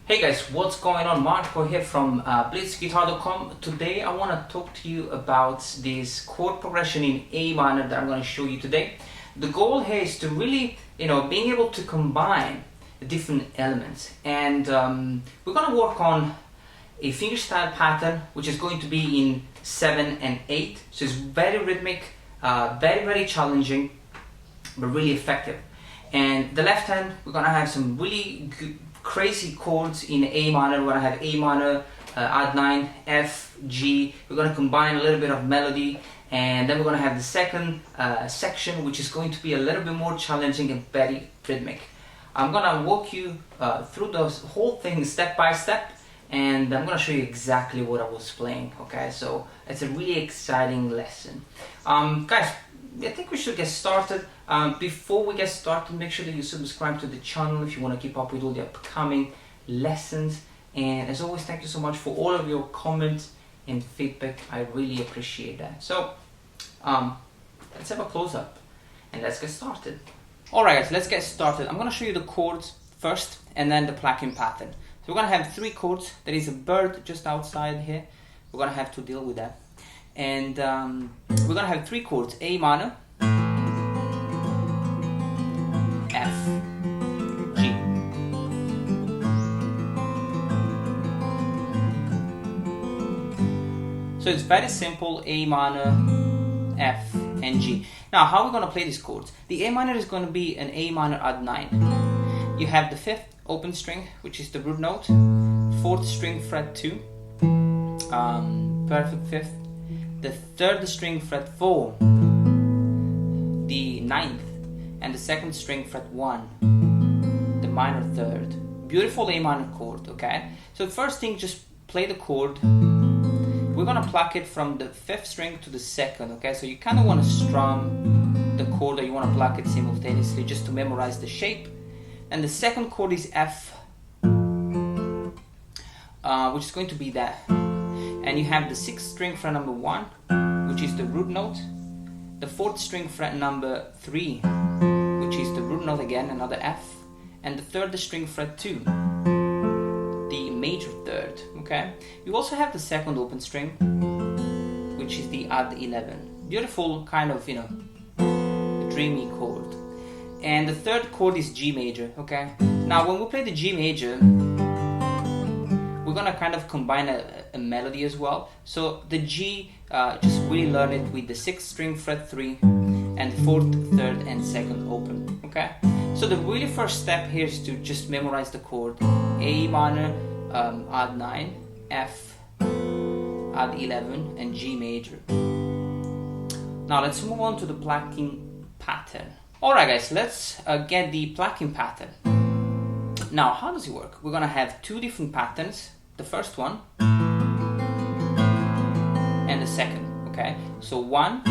Hey guys, what's going on? Marco here from blitzguitar.com. Today I want to talk to you about this chord progression in A minor that I'm going to show you today. The goal here is to really, being able to combine the different elements, and we're going to work on a fingerstyle pattern which is going to be in 7 and 8. So it's very rhythmic, very challenging, but really effective. And the left hand, we're going to have some really good, crazy chords in A minor. We're going to have A minor, add 9, F, G. We're going to combine a little bit of melody, and then we're going to have the second section, which is going to be a little bit more challenging and very rhythmic. I'm going to walk you through the whole thing step by step, and I'm going to show you exactly what I was playing. Okay, so it's a really exciting lesson. Guys, I think we should get started. Before we get started, make sure that you subscribe to the channel if you want to keep up with all the upcoming lessons. And as always, thank you so much for all of your comments and feedback. I really appreciate that. So let's have a close-up and let's get started. Alright guys, let's get started. I'm going to show you the chords first and then the plucking pattern. So we're going to have 3 chords. There is a bird just outside here. We're going to have to deal with that. And we're going to have 3 chords: A minor, F, G. So it's very simple: A minor, F, and G. Now, how are we going to play these chords? The A minor is going to be an A minor add 9. You have the 5th open string, which is the root note, 4th string fret 2, perfect 5th, the 3rd string fret 4, the 9th, and the 2nd string fret 1, the minor 3rd. Beautiful A minor chord, okay? So the first thing, just play the chord. We're gonna pluck it from the 5th string to the 2nd, okay? So you kind of want to strum the chord, or you want to pluck it simultaneously just to memorize the shape. And the 2nd chord is F, which is going to be that. And you have the 6th string fret number 1, which is the root note, the 4th string fret number 3, which is the root note again, another F, and the 3rd string fret 2, the major 3rd, okay? You also have the 2nd open string, which is the add 11. Beautiful kind of, dreamy chord. And the 3rd chord is G major, okay? Now when we play the G major, we're gonna kind of combine a melody as well. So the G, just really learn it with the 6th string fret 3 and the 4th, 3rd, and 2nd open, okay? So the really first step here is to just memorize the chord: A minor, add 9, F, add 11, and G major. Now let's move on to the plucking pattern. Alright guys, let's get the plucking pattern. Now, how does it work? We're gonna have 2 different patterns. The first one and the second, okay? So 1,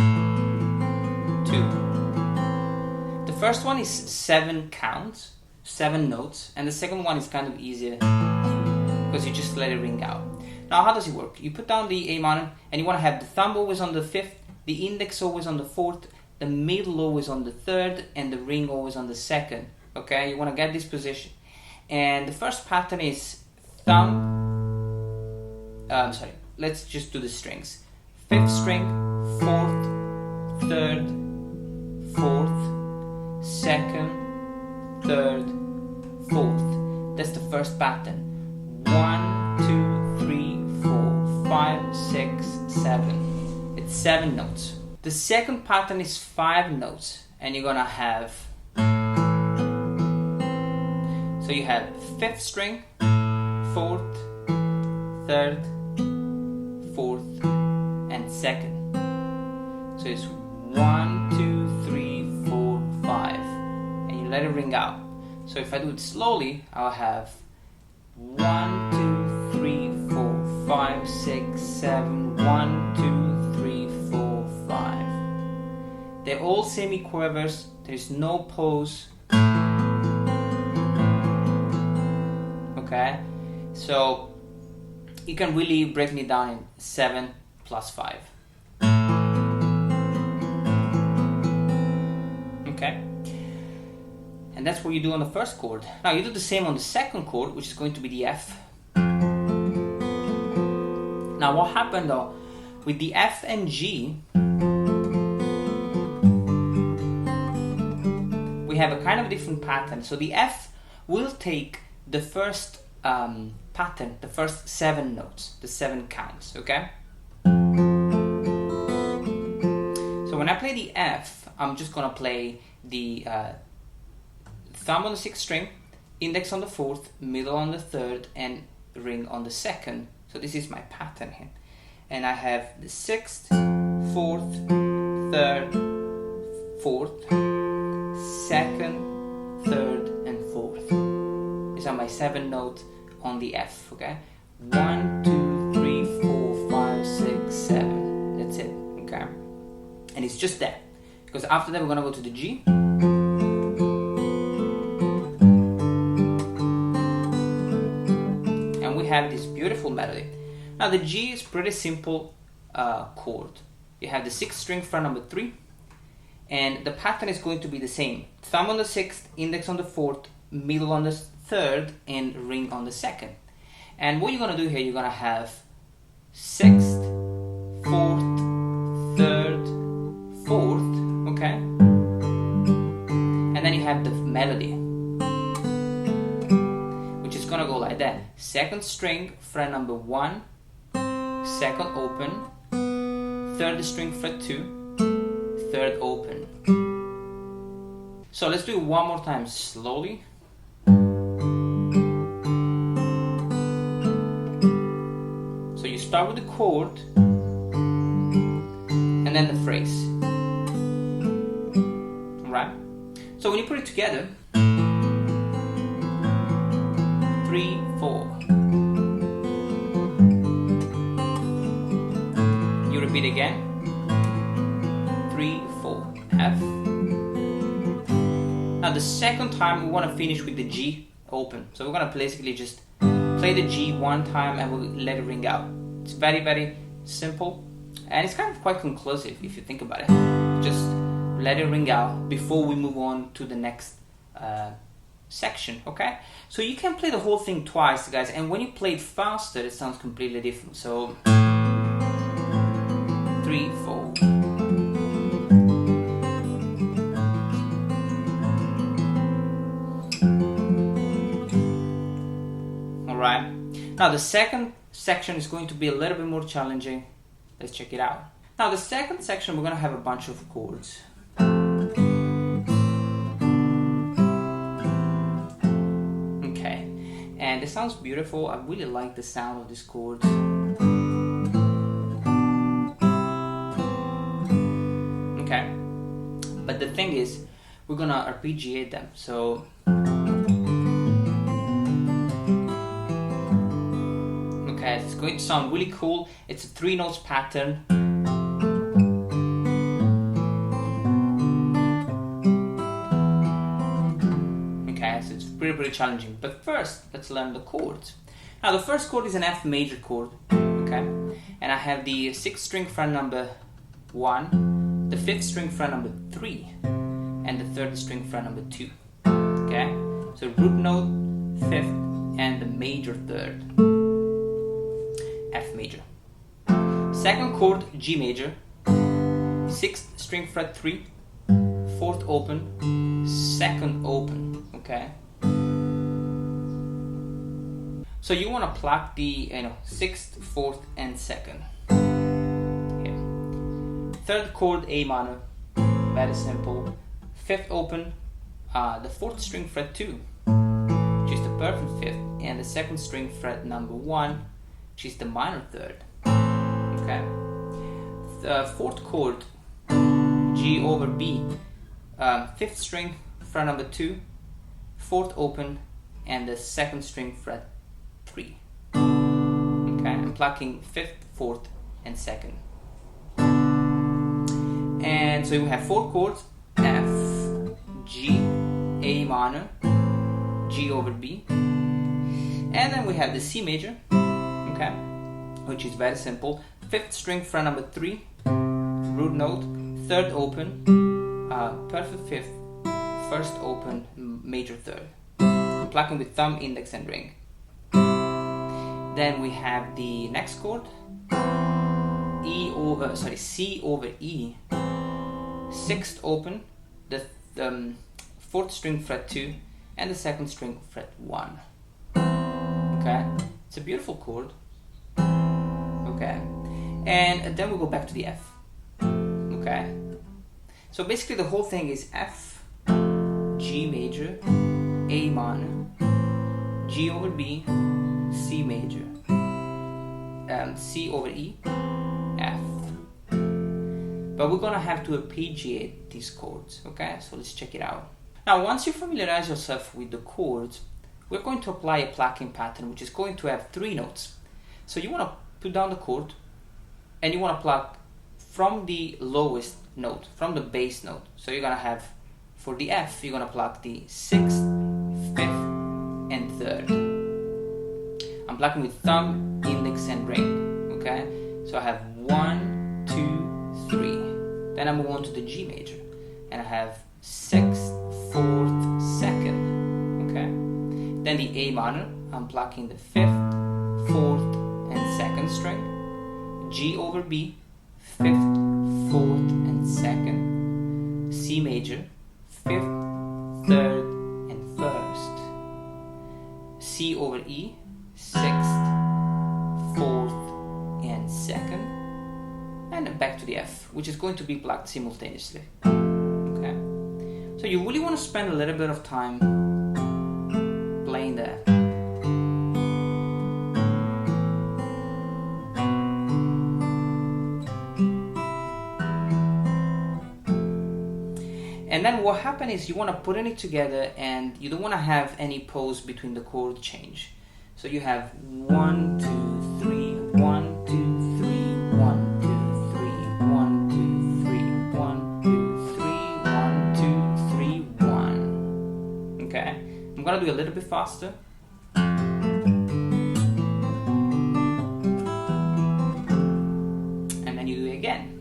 2. The first one is 7 counts, 7 notes, and the second one is kind of easier because you just let it ring out. Now, how does it work? You put down the A minor, and you want to have the thumb always on the 5th, the index always on the 4th, the middle always on the 3rd, and the ring always on the 2nd, okay? You want to get this position. And the first pattern is thumb, let's just do the strings. 5th string, 4th, 3rd, 4th, 2nd, 3rd, 4th. That's the first pattern. 1, 2, 3, 4, 5, 6, 7. It's 7 notes. The second pattern is 5 notes, and you're gonna have, so you have 5th string, 4th, 3rd, 4th, and 2nd. So it's 1, 2, 3, 4, 5, and you let it ring out. So if I do it slowly, I'll have 1, 2, 3, 4, 5, 6, 7, 1, 2, 3, 4, 5. They're all semi-quavers, there's no pause. Okay, so you can really break it down in 7 plus 5. Okay, And that's what you do on the first chord. Now you do the same on the second chord, which is going to be the F. Now what happened though, with the F and G, we have a kind of different pattern. So the F will take the first pattern, the first 7 notes, the 7 counts, okay? So when I play the F, I'm just gonna play the thumb on the 6th string, index on the 4th, middle on the 3rd, and ring on the 2nd. So this is my pattern here. And I have the 6th, 4th, 3rd, 4th, 2nd, 3rd, and 4th. These are my 7 notes on the F, okay? 1, 2, 3, 4, 5, 6, 7. That's it, okay? And it's just that. Because after that we're gonna go to the G. Have this beautiful melody. Now the G is pretty simple chord. You have the 6th string fret number 3, and the pattern is going to be the same. Thumb on the 6th, index on the 4th, middle on the 3rd, and ring on the 2nd. And what you're gonna do here, you're gonna have 6th, 4th, 3rd, 4th, okay? And then you have the melody, gonna go like that. 2nd string fret number 1, 2nd open, 3rd string fret 2, 3rd open. So let's do it one more time slowly. So you start with the chord and then the phrase. Alright? So when you put it together, 3, 4. You repeat again. 3, 4. F. Now the second time we want to finish with the G open. So we're going to basically just play the G one time and we'll let it ring out. It's very, very simple. And it's kind of quite conclusive if you think about it. Just let it ring out before we move on to the next section, okay? So you can play the whole thing twice, guys, and when you play it faster it sounds completely different. So 3, 4. Alright, now the second section is going to be a little bit more challenging. Let's check it out. Now the second section we're going to have a bunch of chords. And it sounds beautiful. I really like the sound of these chords. Okay, but the thing is, we're gonna arpeggiate them. So okay, it's going to sound really cool. It's a 3 notes pattern. Pretty challenging, but first let's learn the chords. Now the first chord is an F major chord, okay, and I have the 6th string fret number 1, the 5th string fret number 3, and the 3rd string fret number 2, okay, so root note 5th and the major 3rd, F major. Second chord, G major, 6th string fret 3, 4th open, 2nd open, okay. So you want to pluck the 6th, 4th, and 2nd. Here. Third chord, A minor, very simple. 5th open, the 4th string fret 2, which is the perfect 5th, and the 2nd string fret number 1, which is the minor 3rd. Okay. The 4th chord, G over B, 5th string fret number 2, 4th open, and the 2nd string fret 3. Okay, I'm plucking 5th, 4th, and 2nd. And so we have 4 chords: F, G, A minor, G over B, and then we have the C major, okay, which is very simple. 5th string fret number 3, root note, 3rd open, perfect 5th, first open major third. I'm plucking with thumb, index and ring. Then we have the next chord, C over E, sixth open, the fourth string fret 2 and the second string fret 1. Okay, it's a beautiful chord. Okay, and then we go back to the F. Okay, so basically the whole thing is F, G major, A minor, G over B, C major, C over E, F. But we're gonna have to arpeggiate these chords, okay? So let's check it out. Now, once you familiarize yourself with the chords, we're going to apply a plucking pattern, which is going to have 3 notes. So you wanna put down the chord, and you wanna pluck from the lowest note, from the bass note. So you're gonna have, for the F, you're gonna pluck the 6th, 5th, and 3rd. I'm plucking with thumb, index, and ring, okay? So I have 1, 2, 3. Then I move on to the G major, and I have 6th, 4th, 2nd, okay? Then the A minor, I'm plucking the 5th, 4th, and 2nd string. G over B, 5th, 4th, and 2nd. C major, 5th, 3rd, and 1st. C over E, 6th, 4th, and 2nd. And back to the F, which is going to be plucked simultaneously. Okay? So you really want to spend a little bit of time playing that. And then what happens is you want to put it together, and you don't want to have any pause between the chord change. So you have 1, 2, 3, 1, 2, 3, 1, 2, 3, 1, 2, 3, 1, 2, 3, 1, 2, 3, 1. Okay, I'm gonna do a little bit faster. And then you do it again.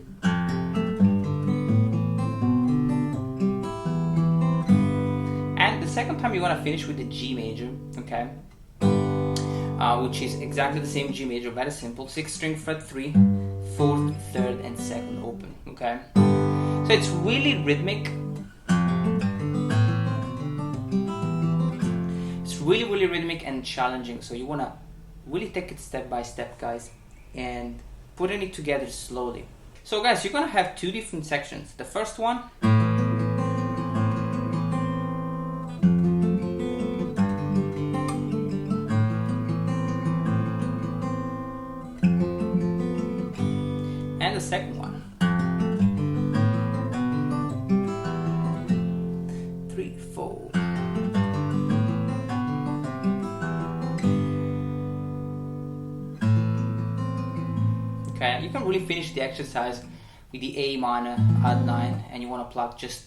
And the second time you're gonna finish with the G major, okay? Which is exactly the same G major, very simple. 6th string fret 3, 4th, 3rd, and 2nd open. Okay, so it's really rhythmic. It's really rhythmic and challenging. So you wanna really take it step by step, guys, and putting it together slowly. So, guys, you're gonna have 2 different sections. The first one. And the second one. 3, 4. Okay, you can really finish the exercise with the A minor add 9, and you want to pluck just,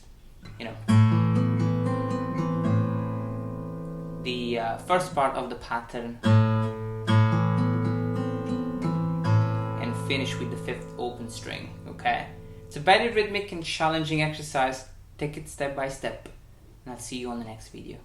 the first part of the pattern. Finish with the 5th open string. Okay, it's a very rhythmic and challenging exercise. Take it step by step, and I'll see you on the next video.